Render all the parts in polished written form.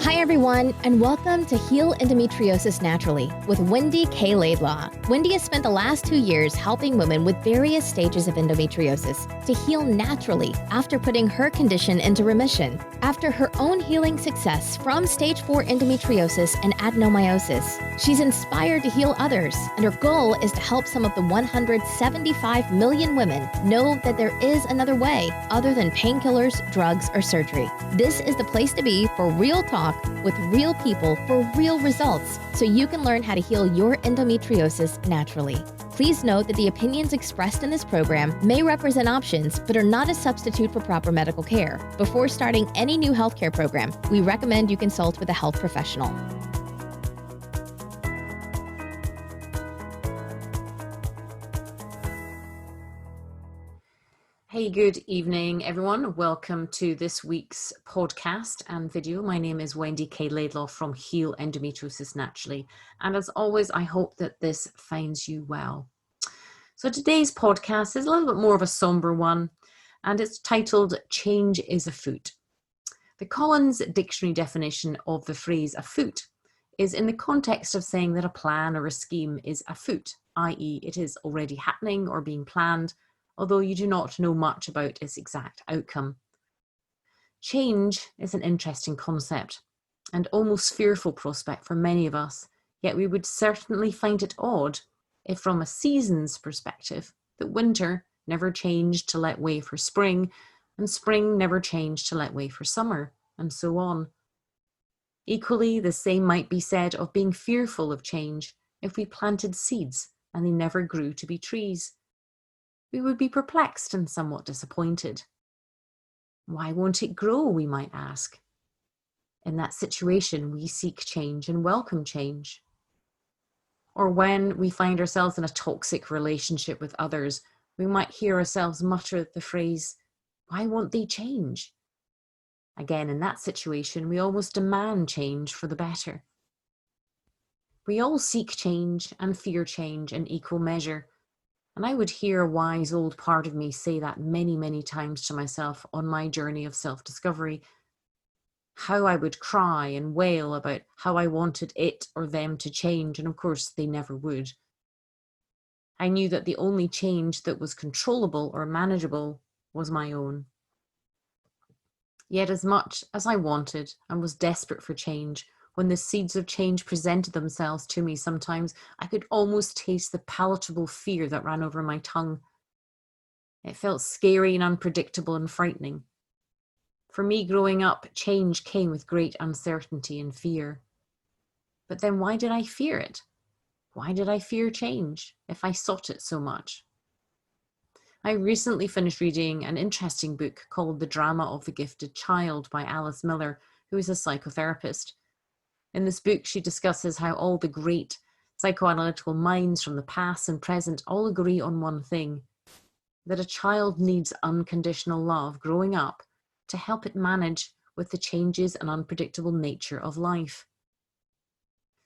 Hi, everyone, and welcome to Heal Endometriosis Naturally with Wendy K. Laidlaw. Wendy has spent the last 2 years helping women with various stages of endometriosis to heal naturally after putting her condition into remission. After her own healing success from stage 4 endometriosis and adenomyosis, she's inspired to heal others, and her goal is to help some of the 175 million women know that there is another way other than painkillers, drugs, or surgery. This is the place to be for real talk with real people for real results, so you can learn how to heal your endometriosis naturally. Please note that the opinions expressed in this program may represent options, but are not a substitute for proper medical care. Before starting any new healthcare program, we recommend you consult with a health professional. Hey, good evening, everyone. Welcome to this week's podcast and video. My name is Wendy K. Laidlaw from Heal Endometriosis Naturally. And as always, I hope that this finds you well. So today's podcast is a little bit more of a somber one, and it's titled Change is Afoot. The Collins Dictionary definition of the phrase afoot is in the context of saying that a plan or a scheme is afoot, i.e. it is already happening or being planned, although you do not know much about its exact outcome. Change is an interesting concept and almost fearful prospect for many of us, yet we would certainly find it odd if from a season's perspective that winter never changed to let way for spring and spring never changed to let way for summer, and so on. Equally, the same might be said of being fearful of change if we planted seeds and they never grew to be trees. We would be perplexed and somewhat disappointed. Why won't it grow, we might ask. In that situation, we seek change and welcome change. Or when we find ourselves in a toxic relationship with others, we might hear ourselves mutter the phrase, "Why won't they change?" Again, in that situation, we almost demand change for the better. We all seek change and fear change in equal measure. And I would hear a wise old part of me say that many, many times to myself on my journey of self-discovery. How I would cry and wail about how I wanted it or them to change, and of course they never would. I knew that the only change that was controllable or manageable was my own. Yet as much as I wanted and was desperate for change, when the seeds of change presented themselves to me sometimes, I could almost taste the palatable fear that ran over my tongue. It felt scary and unpredictable and frightening. For me, growing up, change came with great uncertainty and fear. But then why did I fear it? Why did I fear change if I sought it so much? I recently finished reading an interesting book called The Drama of the Gifted Child by Alice Miller, who is a psychotherapist. In this book, she discusses how all the great psychoanalytical minds from the past and present all agree on one thing, that a child needs unconditional love growing up to help it manage with the changes and unpredictable nature of life.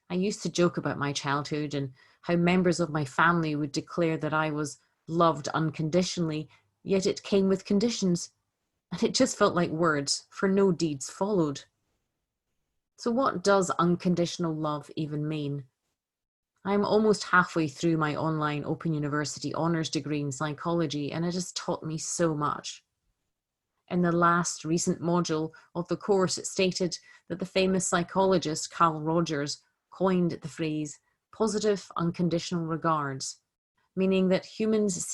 I used to joke about my childhood and how members of my family would declare that I was loved unconditionally, yet it came with conditions, and it just felt like words, for no deeds followed. So what does unconditional love even mean? I'm almost halfway through my online Open University honours degree in psychology, and it has taught me so much. In the last recent module of the course, it stated that the famous psychologist Carl Rogers coined the phrase positive unconditional regards, meaning that humans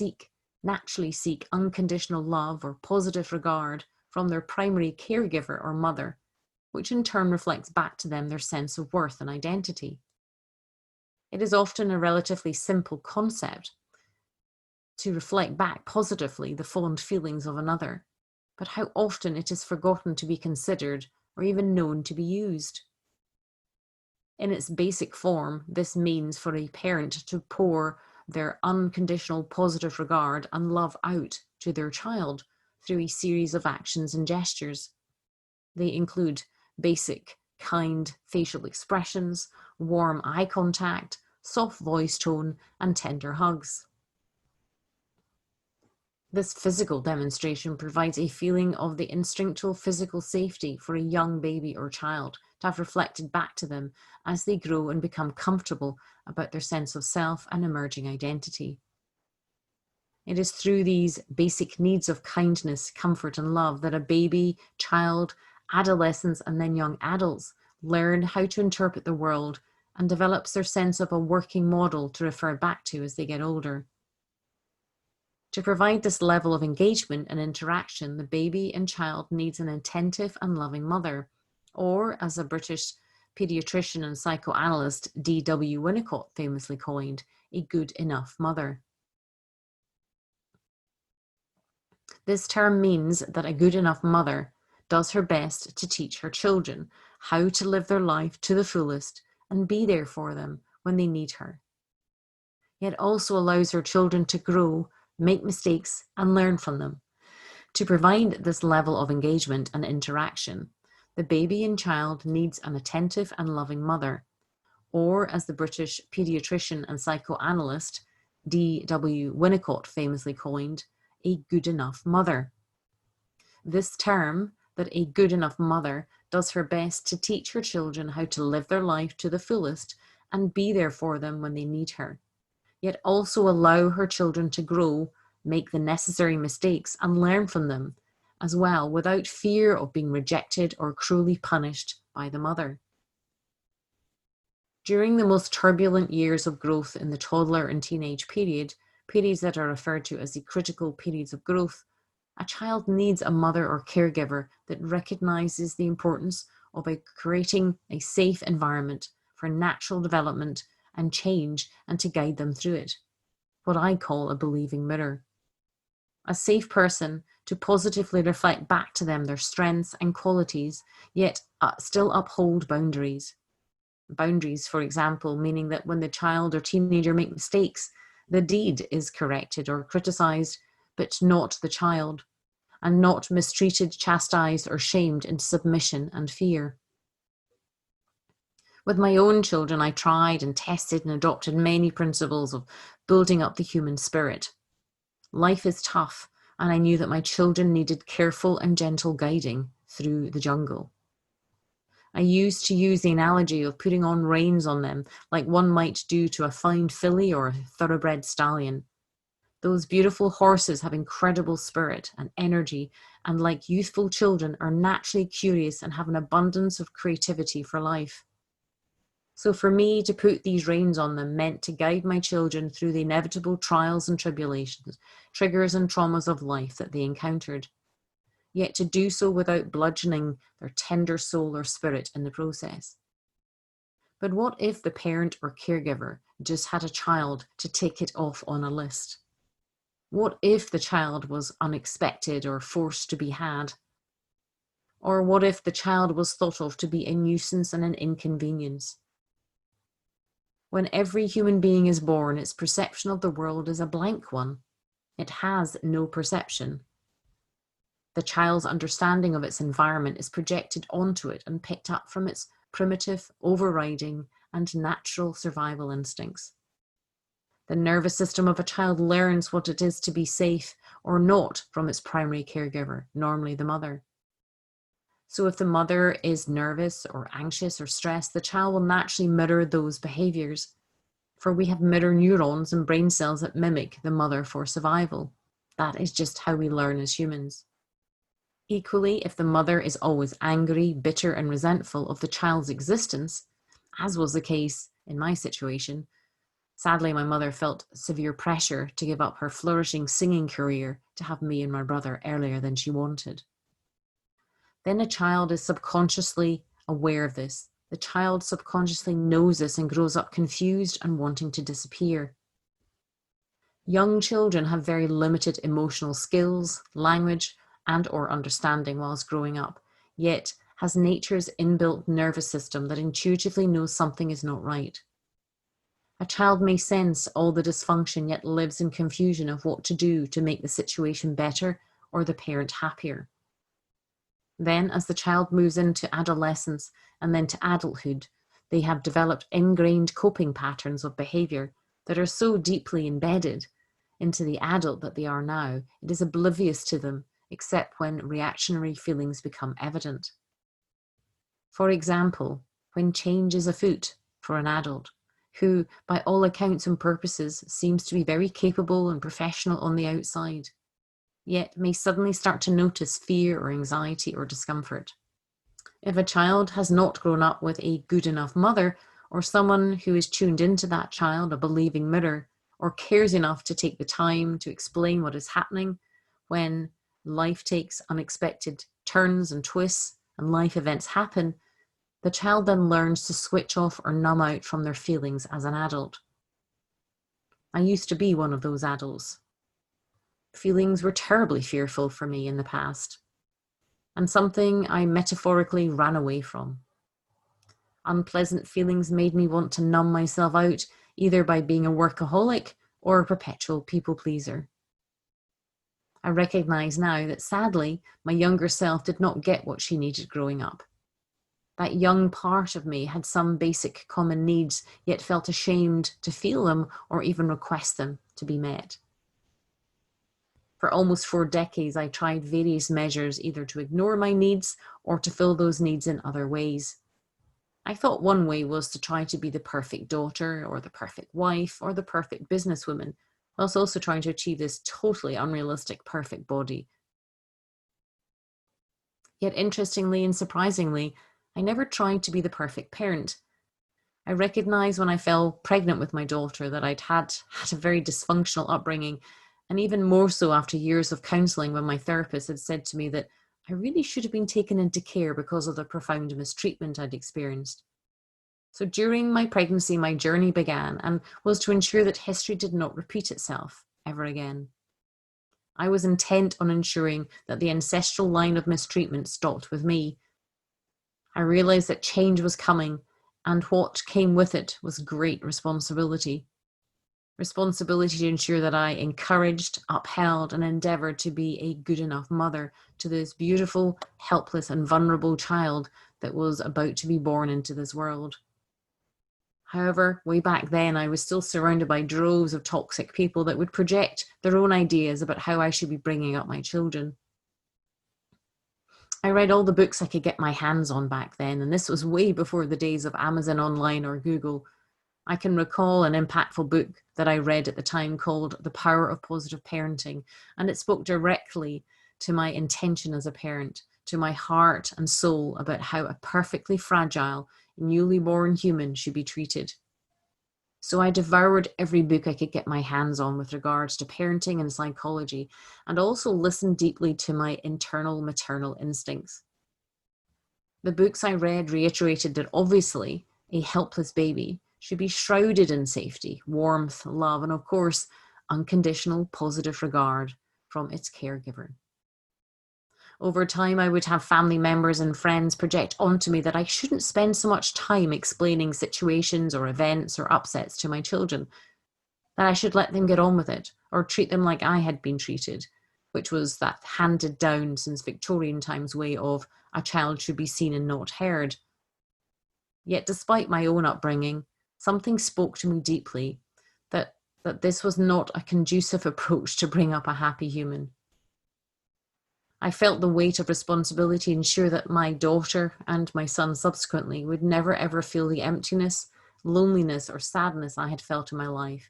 naturally seek unconditional love or positive regard from their primary caregiver or mother, which in turn reflects back to them their sense of worth and identity. It is often a relatively simple concept to reflect back positively the fond feelings of another, but how often it is forgotten to be considered or even known to be used. In its basic form, this means for a parent to pour their unconditional positive regard and love out to their child through a series of actions and gestures. They include basic, kind facial expressions, warm eye contact, soft voice tone, and tender hugs. This physical demonstration provides a feeling of the instinctual physical safety for a young baby or child to have reflected back to them as they grow and become comfortable about their sense of self and emerging identity. It is through these basic needs of kindness, comfort, and love that a baby, child, adolescents, and then young adults learn how to interpret the world and develops their sense of a working model to refer back to as they get older. To provide this level of engagement and interaction, the baby and child needs an attentive and loving mother, or as a British pediatrician and psychoanalyst D.W. Winnicott famously coined, a good enough mother. This term means that a good enough mother does her best to teach her children how to live their life to the fullest and be there for them when they need her. Yet also allows her children to grow, make mistakes, and learn from them. To provide this level of engagement and interaction, the baby and child needs an attentive and loving mother, or as the British pediatrician and psychoanalyst D.W. Winnicott famously coined, a good enough mother. This term, that a good enough mother does her best to teach her children how to live their life to the fullest and be there for them when they need her, yet also allow her children to grow, make the necessary mistakes, and learn from them as well without fear of being rejected or cruelly punished by the mother. During the most turbulent years of growth in the toddler and teenage period, periods that are referred to as the critical periods of growth, a child needs a mother or caregiver that recognizes the importance of creating a safe environment for natural development and change and to guide them through it, what I call a believing mirror. A safe person to positively reflect back to them their strengths and qualities, yet still uphold boundaries. Boundaries, for example, meaning that when the child or teenager make mistakes, the deed is corrected or criticized, but not the child, and not mistreated, chastised, or shamed into submission and fear. With my own children, I tried and tested and adopted many principles of building up the human spirit. Life is tough, and I knew that my children needed careful and gentle guiding through the jungle. I used to use the analogy of putting on reins on them, like one might do to a fine filly or a thoroughbred stallion. Those beautiful horses have incredible spirit and energy, and like youthful children, are naturally curious and have an abundance of creativity for life. So for me, to put these reins on them meant to guide my children through the inevitable trials and tribulations, triggers and traumas of life that they encountered, yet to do so without bludgeoning their tender soul or spirit in the process. But what if the parent or caregiver just had a child to tick it off on a list? What if the child was unexpected or forced to be had? Or what if the child was thought of to be a nuisance and an inconvenience? When every human being is born, its perception of the world is a blank one. It has no perception. The child's understanding of its environment is projected onto it and picked up from its primitive, overriding, and natural survival instincts. The nervous system of a child learns what it is to be safe or not from its primary caregiver, normally the mother. So if the mother is nervous or anxious or stressed, the child will naturally mirror those behaviors, for we have mirror neurons and brain cells that mimic the mother for survival. That is just how we learn as humans. Equally, if the mother is always angry, bitter, and resentful of the child's existence, as was the case in my situation, sadly, my mother felt severe pressure to give up her flourishing singing career to have me and my brother earlier than she wanted. Then a child is subconsciously aware of this. The child subconsciously knows this and grows up confused and wanting to disappear. Young children have very limited emotional skills, language, and or understanding whilst growing up, yet has nature's inbuilt nervous system that intuitively knows something is not right. A child may sense all the dysfunction, yet lives in confusion of what to do to make the situation better or the parent happier. Then, as the child moves into adolescence and then to adulthood, they have developed ingrained coping patterns of behavior that are so deeply embedded, into the adult that they are now. It is oblivious to them, except when reactionary feelings become evident. For example, when change is afoot for an adult, who, by all accounts and purposes, seems to be very capable and professional on the outside, yet may suddenly start to notice fear or anxiety or discomfort. If a child has not grown up with a good enough mother, or someone who is tuned into that child, a believing mirror, or cares enough to take the time to explain what is happening when life takes unexpected turns and twists and life events happen, the child then learns to switch off or numb out from their feelings as an adult. I used to be one of those adults. Feelings were terribly fearful for me in the past, and something I metaphorically ran away from. Unpleasant feelings made me want to numb myself out, either by being a workaholic or a perpetual people pleaser. I recognize now that sadly, my younger self did not get what she needed growing up. That young part of me had some basic common needs, yet felt ashamed to feel them or even request them to be met. For almost 4 decades, I tried various measures either to ignore my needs or to fill those needs in other ways. I thought one way was to try to be the perfect daughter or the perfect wife or the perfect businesswoman, whilst also trying to achieve this totally unrealistic perfect body. Yet interestingly and surprisingly, I never tried to be the perfect parent. I recognized when I fell pregnant with my daughter that I'd had a very dysfunctional upbringing, and even more so after years of counselling when my therapist had said to me that I really should have been taken into care because of the profound mistreatment I'd experienced. So during my pregnancy, my journey began and was to ensure that history did not repeat itself ever again. I was intent on ensuring that the ancestral line of mistreatment stopped with me. I realized that change was coming, and what came with it was great responsibility. Responsibility to ensure that I encouraged, upheld, and endeavored to be a good enough mother to this beautiful, helpless, and vulnerable child that was about to be born into this world. However, way back then, I was still surrounded by droves of toxic people that would project their own ideas about how I should be bringing up my children. I read all the books I could get my hands on back then, and this was way before the days of Amazon Online or Google. I can recall an impactful book that I read at the time called The Power of Positive Parenting, and it spoke directly to my intention as a parent, to my heart and soul about how a perfectly fragile, newly born human should be treated. So I devoured every book I could get my hands on with regards to parenting and psychology, and also listened deeply to my internal maternal instincts. The books I read reiterated that obviously a helpless baby should be shrouded in safety, warmth, love, and of course, unconditional positive regard from its caregiver. Over time, I would have family members and friends project onto me that I shouldn't spend so much time explaining situations or events or upsets to my children, that I should let them get on with it or treat them like I had been treated, which was that handed down since Victorian times way of a child should be seen and not heard. Yet despite my own upbringing, something spoke to me deeply that this was not a conducive approach to bring up a happy human. I felt the weight of responsibility to ensure that my daughter and my son subsequently would never ever feel the emptiness, loneliness, or sadness I had felt in my life,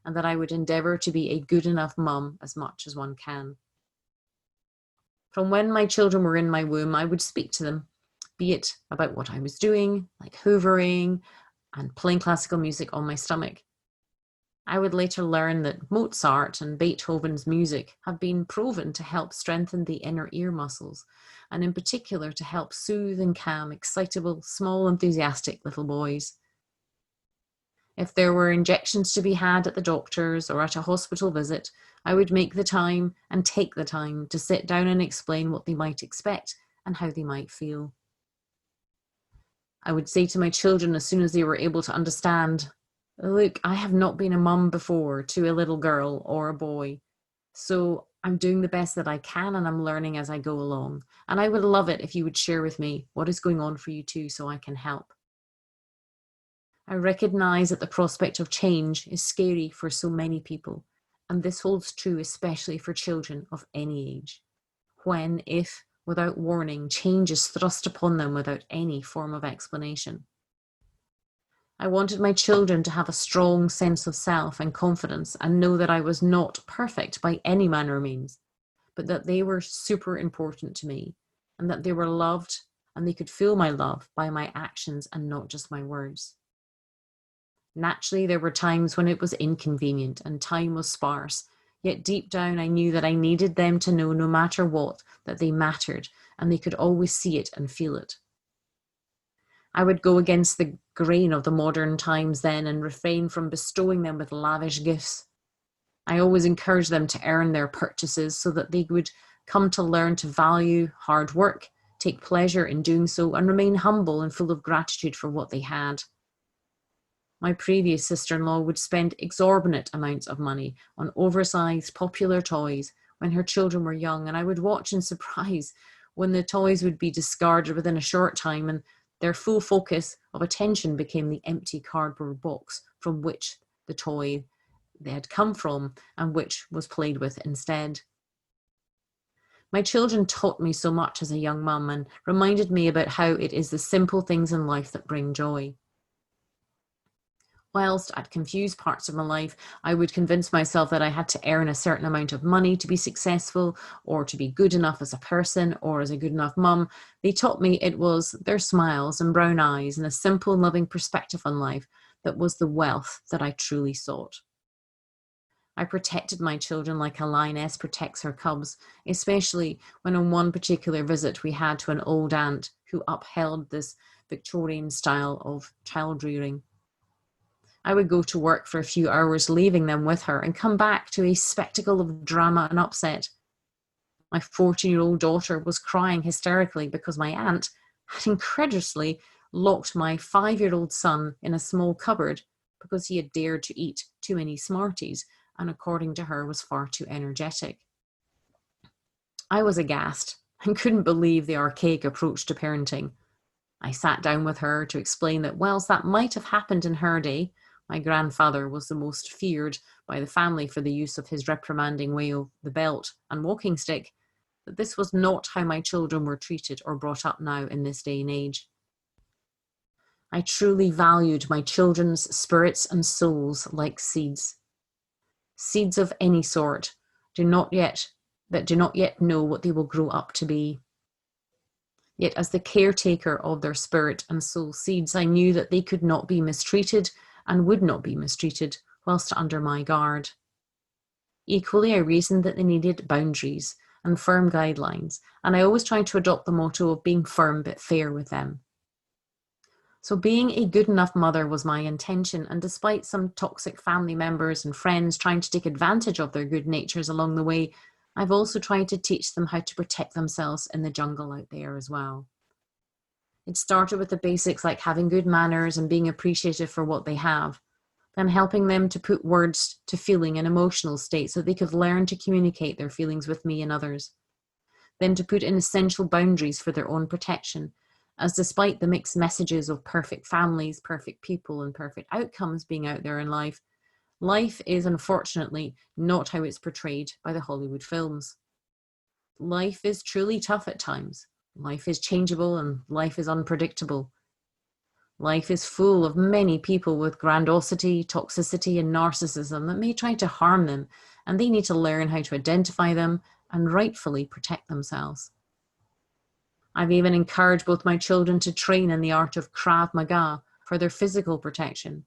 and that I would endeavour to be a good enough mum as much as one can. From when my children were in my womb, I would speak to them, be it about what I was doing, like hoovering and playing classical music on my stomach. I would later learn that Mozart and Beethoven's music have been proven to help strengthen the inner ear muscles, and in particular to help soothe and calm excitable, small, enthusiastic little boys. If there were injections to be had at the doctor's or at a hospital visit, I would make the time and take the time to sit down and explain what they might expect and how they might feel. I would say to my children as soon as they were able to understand, look, I have not been a mum before to a little girl or a boy, so I'm doing the best that I can and I'm learning as I go along. And I would love it if you would share with me what is going on for you too so I can help. I recognize that the prospect of change is scary for so many people, And this holds true especially for children of any age, when, if, without warning, change is thrust upon them without any form of explanation. I wanted my children to have a strong sense of self and confidence and know that I was not perfect by any manner of means, but that they were super important to me and that they were loved and they could feel my love by my actions and not just my words. Naturally, there were times when it was inconvenient and time was sparse, yet deep down I knew that I needed them to know no matter what, that they mattered and they could always see it and feel it. I would go against the grain of the modern times then and refrain from bestowing them with lavish gifts. I always encouraged them to earn their purchases so that they would come to learn to value hard work, take pleasure in doing so, and remain humble and full of gratitude for what they had. My previous sister-in-law would spend exorbitant amounts of money on oversized, popular toys when her children were young, and I would watch in surprise when the toys would be discarded within a short time and their full focus of attention became the empty cardboard box from which the toy they had come from and which was played with instead. My children taught me so much as a young mum and reminded me about how it is the simple things in life that bring joy. Whilst at confused parts of my life, I would convince myself that I had to earn a certain amount of money to be successful or to be good enough as a person or as a good enough mum. They taught me it was their smiles and brown eyes and a simple, loving perspective on life that was the wealth that I truly sought. I protected my children like a lioness protects her cubs, especially when on one particular visit we had to an old aunt who upheld this Victorian style of child rearing. I would go to work for a few hours, leaving them with her, and come back to a spectacle of drama and upset. My 14-year-old daughter was crying hysterically because my aunt had incredulously locked my 5-year-old son in a small cupboard because he had dared to eat too many Smarties and, according to her, was far too energetic. I was aghast and couldn't believe the archaic approach to parenting. I sat down with her to explain that whilst that might have happened in her day, my grandfather was the most feared by the family for the use of his reprimanding way of the belt and walking stick, that this was not how my children were treated or brought up now in this day and age. I truly valued my children's spirits and souls like seeds. Seeds of any sort do not yet know what they will grow up to be. Yet as the caretaker of their spirit and soul seeds, I knew that they could not be mistreated and would not be mistreated whilst under my guard. Equally, I reasoned that they needed boundaries and firm guidelines, and I always tried to adopt the motto of being firm but fair with them. So being a good enough mother was my intention, and despite some toxic family members and friends trying to take advantage of their good natures along the way, I've also tried to teach them how to protect themselves in the jungle out there as well. It started with the basics like having good manners and being appreciative for what they have, then helping them to put words to feeling and emotional states so they could learn to communicate their feelings with me and others. Then to put in essential boundaries for their own protection, as despite the mixed messages of perfect families, perfect people, and perfect outcomes being out there in life, life is unfortunately not how it's portrayed by the Hollywood films. Life is truly tough at times. Life is changeable and life is unpredictable. Life is full of many people with grandiosity, toxicity, and narcissism that may try to harm them, and they need to learn how to identify them and rightfully protect themselves. I've even encouraged both my children to train in the art of Krav Maga for their physical protection.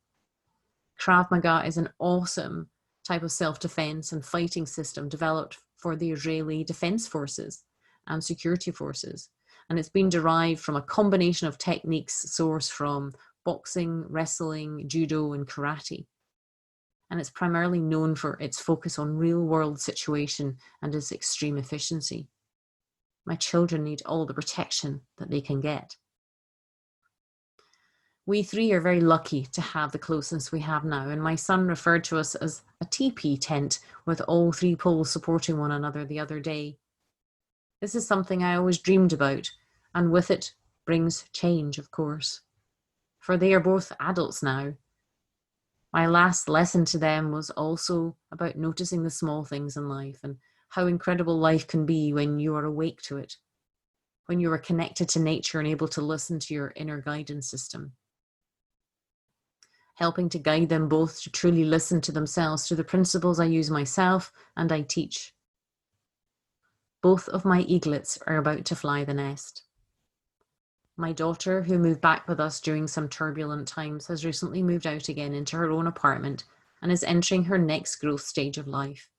Krav Maga is an awesome type of self-defense and fighting system developed for the Israeli Defense Forces and security forces. And it's been derived from a combination of techniques sourced from boxing, wrestling, judo, and karate. And it's primarily known for its focus on real-world situation and its extreme efficiency. My children need all the protection that they can get. We three are very lucky to have the closeness we have now, and my son referred to us as a teepee tent with all three poles supporting one another the other day. This is something I always dreamed about, and with it brings change, of course. For they are both adults now. My last lesson to them was also about noticing the small things in life and how incredible life can be when you are awake to it, when you are connected to nature and able to listen to your inner guidance system. Helping to guide them both to truly listen to themselves through the principles I use myself and I teach. Both of my eaglets are about to fly the nest. My daughter, who moved back with us during some turbulent times, has recently moved out again into her own apartment and is entering her next growth stage of life.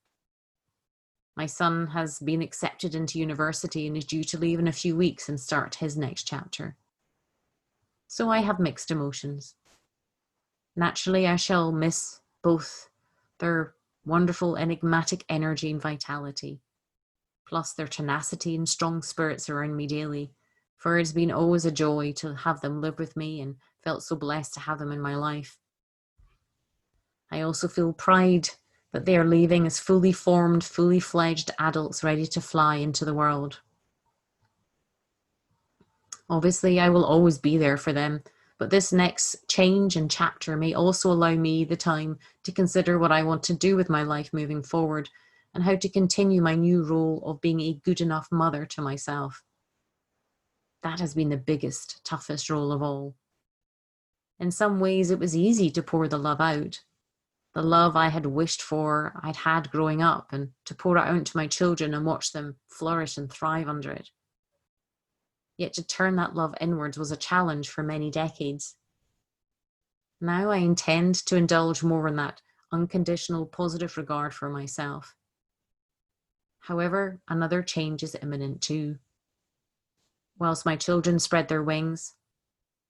My son has been accepted into university and is due to leave in a few weeks and start his next chapter. So I have mixed emotions. Naturally, I shall miss both their wonderful enigmatic energy and vitality, plus their tenacity and strong spirits around me daily, for it's been always a joy to have them live with me and felt so blessed to have them in my life. I also feel pride that they are leaving as fully formed, fully fledged adults ready to fly into the world. Obviously, I will always be there for them, but this next change and chapter may also allow me the time to consider what I want to do with my life moving forward and how to continue my new role of being a good enough mother to myself. That has been the biggest, toughest role of all. In some ways, it was easy to pour the love out. The love I had wished for, I'd had growing up, and to pour it out to my children and watch them flourish and thrive under it. Yet to turn that love inwards was a challenge for many decades. Now I intend to indulge more in that unconditional positive regard for myself. However, another change is imminent too. Whilst my children spread their wings,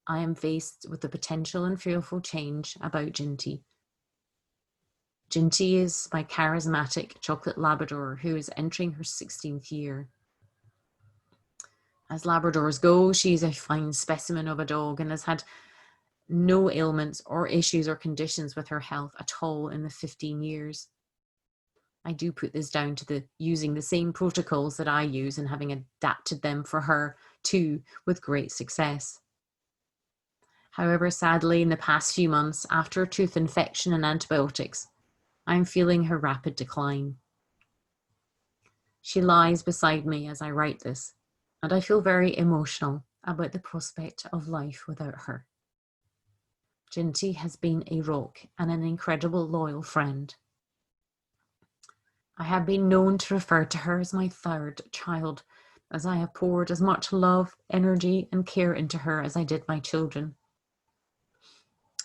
I am faced with the potential and fearful change about Ginty. Ginty is my charismatic chocolate Labrador who is entering her 16th year. As Labradors go, she's a fine specimen of a dog and has had no ailments or issues or conditions with her health at all in the 15 years. I do put this down to the using the same protocols that I use and having adapted them for her too with great success. However, sadly, in the past few months, after a tooth infection and antibiotics, I'm feeling her rapid decline. She lies beside me as I write this, and I feel very emotional about the prospect of life without her. Ginty has been a rock and an incredible loyal friend. I have been known to refer to her as my third child, as I have poured as much love, energy, and care into her as I did my children.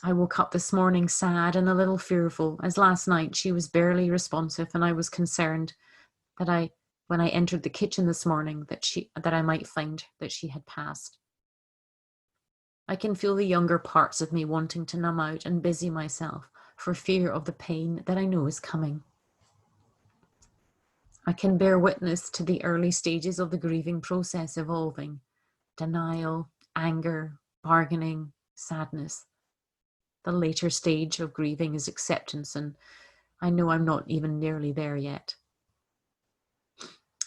I woke up this morning sad and a little fearful, as last night she was barely responsive, and I was concerned that when I entered the kitchen this morning, that I might find that she had passed. I can feel the younger parts of me wanting to numb out and busy myself for fear of the pain that I know is coming. I can bear witness to the early stages of the grieving process evolving: denial, anger, bargaining, sadness. The later stage of grieving is acceptance, and I know I'm not even nearly there yet.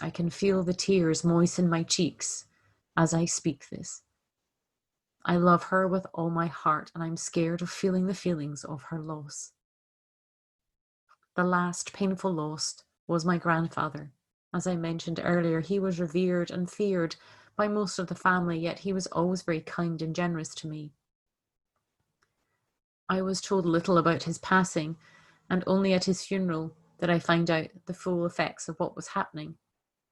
I can feel the tears moisten my cheeks as I speak this. I love her with all my heart, and I'm scared of feeling the feelings of her loss. The last painful loss was my grandfather. As I mentioned earlier, he was revered and feared by most of the family, yet he was always very kind and generous to me. I was told little about his passing, and only at his funeral did I find out the full effects of what was happening,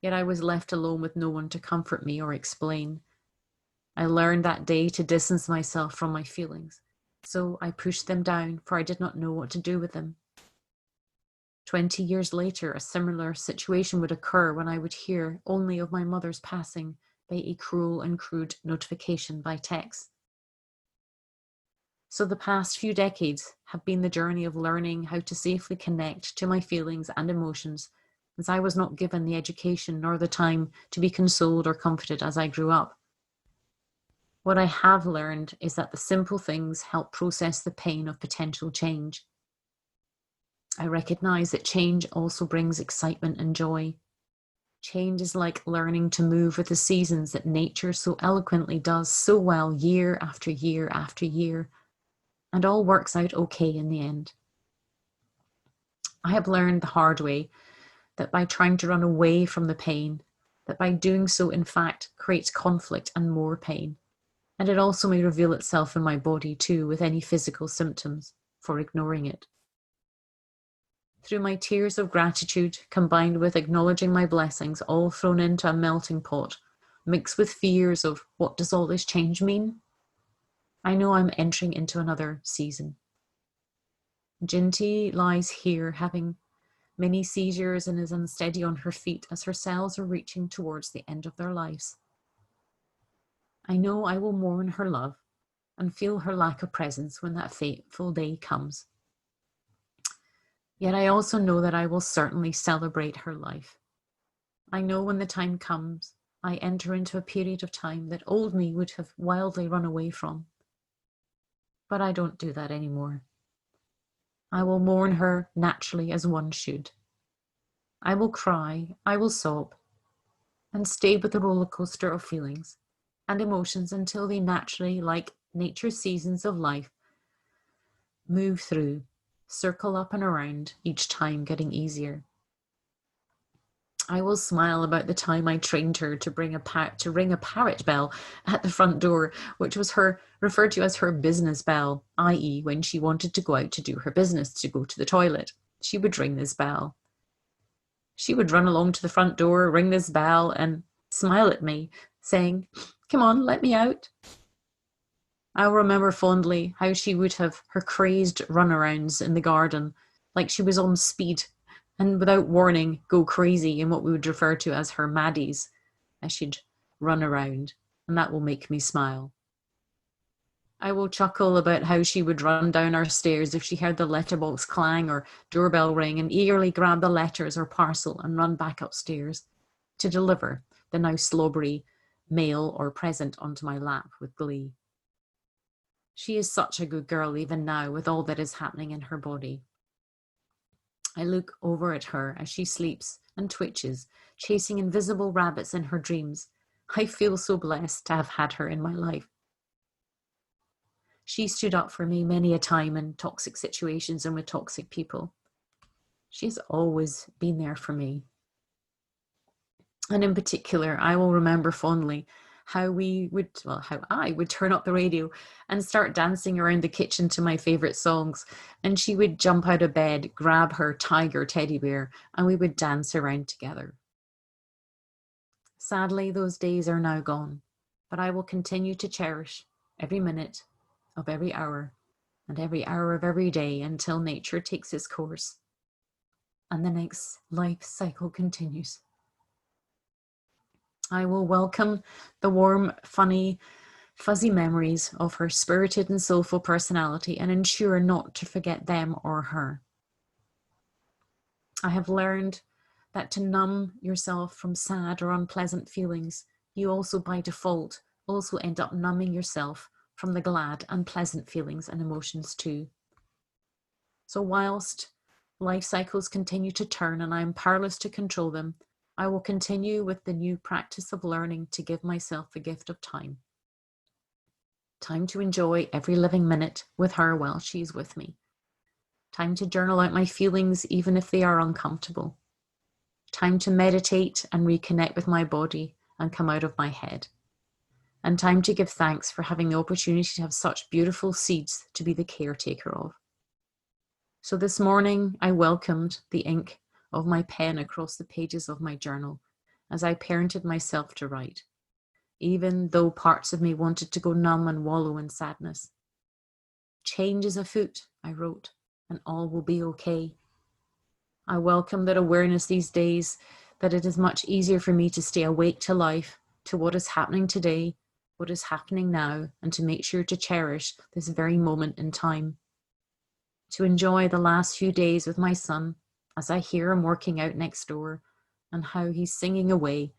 yet I was left alone with no one to comfort me or explain. I learned that day to distance myself from my feelings, so I pushed them down, for I did not know what to do with them. 20 years later, a similar situation would occur when I would hear only of my mother's passing by a cruel and crude notification by text. So the past few decades have been the journey of learning how to safely connect to my feelings and emotions, as I was not given the education nor the time to be consoled or comforted as I grew up. What I have learned is that the simple things help process the pain of potential change. I recognize that change also brings excitement and joy. Change is like learning to move with the seasons that nature so eloquently does so well year after year after year. and all works out okay in the end. I have learned the hard way that by trying to run away from the pain, that by doing so, in fact, creates conflict and more pain. And it also may reveal itself in my body too, with any physical symptoms, for ignoring it. Through my tears of gratitude, combined with acknowledging my blessings, all thrown into a melting pot, mixed with fears of what does all this change mean? I know I'm entering into another season. Jinty lies here having many seizures and is unsteady on her feet as her cells are reaching towards the end of their lives. I know I will mourn her love and feel her lack of presence when that fateful day comes. Yet I also know that I will certainly celebrate her life. I know when the time comes, I enter into a period of time that old me would have wildly run away from. But I don't do that anymore. I will mourn her naturally as one should. I will cry, I will sob, and stay with the roller coaster of feelings and emotions until they naturally, like nature's seasons of life, move through, circle up and around, each time getting easier. I will smile about the time I trained her to ring a parrot bell at the front door, which was referred to as her business bell, i.e. when she wanted to go out to do her business, to go to the toilet. She would ring this bell. She would run along to the front door, ring this bell, and smile at me, saying, "Come on, let me out." I'll remember fondly how she would have her crazed runarounds in the garden, like she was on speed, and without warning, go crazy in what we would refer to as her maddies, as she'd run around, and that will make me smile. I will chuckle about how she would run down our stairs if she heard the letterbox clang or doorbell ring and eagerly grab the letters or parcel and run back upstairs to deliver the now slobbery mail or present onto my lap with glee. She is such a good girl even now with all that is happening in her body. I look over at her as she sleeps and twitches, chasing invisible rabbits in her dreams. I feel so blessed to have had her in my life. She stood up for me many a time in toxic situations and with toxic people. She's always been there for me. And in particular, I will remember fondly how I would turn up the radio and start dancing around the kitchen to my favorite songs. And she would jump out of bed, grab her tiger teddy bear, and we would dance around together. Sadly, those days are now gone, but I will continue to cherish every minute of every hour and every hour of every day until nature takes its course and the next life cycle continues. I will welcome the warm, funny, fuzzy memories of her spirited and soulful personality and ensure not to forget them or her. I have learned that to numb yourself from sad or unpleasant feelings, you also by default also end up numbing yourself from the glad and pleasant feelings and emotions too. So whilst life cycles continue to turn and I am powerless to control them, I will continue with the new practice of learning to give myself the gift of time. Time to enjoy every living minute with her while she's with me. Time to journal out my feelings even if they are uncomfortable. Time to meditate and reconnect with my body and come out of my head. And time to give thanks for having the opportunity to have such beautiful seeds to be the caretaker of. So this morning, I welcomed the ink of my pen across the pages of my journal as I parented myself to write, even though parts of me wanted to go numb and wallow in sadness. Change is afoot, I wrote, and all will be okay. I welcome that awareness these days that it is much easier for me to stay awake to life, to what is happening today, what is happening now, and to make sure to cherish this very moment in time. To enjoy the last few days with my son as I hear him working out next door and how he's singing away,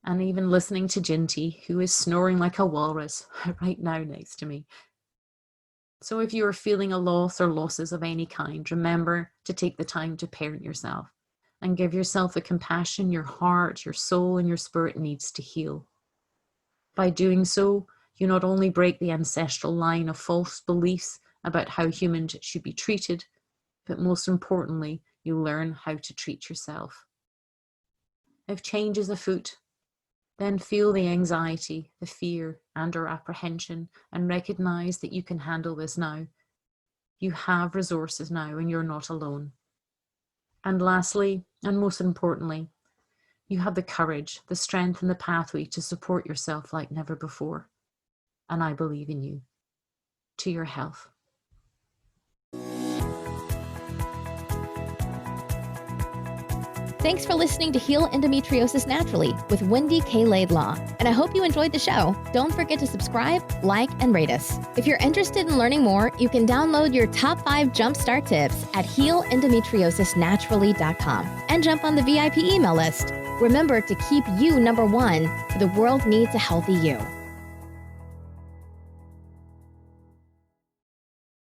and even listening to Jinty, who is snoring like a walrus right now next to me. So if you are feeling a loss or losses of any kind, remember to take the time to parent yourself and give yourself the compassion your heart, your soul, and your spirit needs to heal. By doing so, you not only break the ancestral line of false beliefs about how humans should be treated, but most importantly, you learn how to treat yourself. If change is afoot, then feel the anxiety, the fear, and/or apprehension, and recognize that you can handle this now. You have resources now, and you're not alone. And lastly, and most importantly, you have the courage, the strength, and the pathway to support yourself like never before. And I believe in you. To your health. Thanks for listening to Heal Endometriosis Naturally with Wendy K. Laidlaw, and I hope you enjoyed the show. Don't forget to subscribe, like, and rate us. If you're interested in learning more, you can download your top 5 jumpstart tips at healendometriosisnaturally.com and jump on the VIP email list. Remember to keep you number one, for the world needs a healthy you.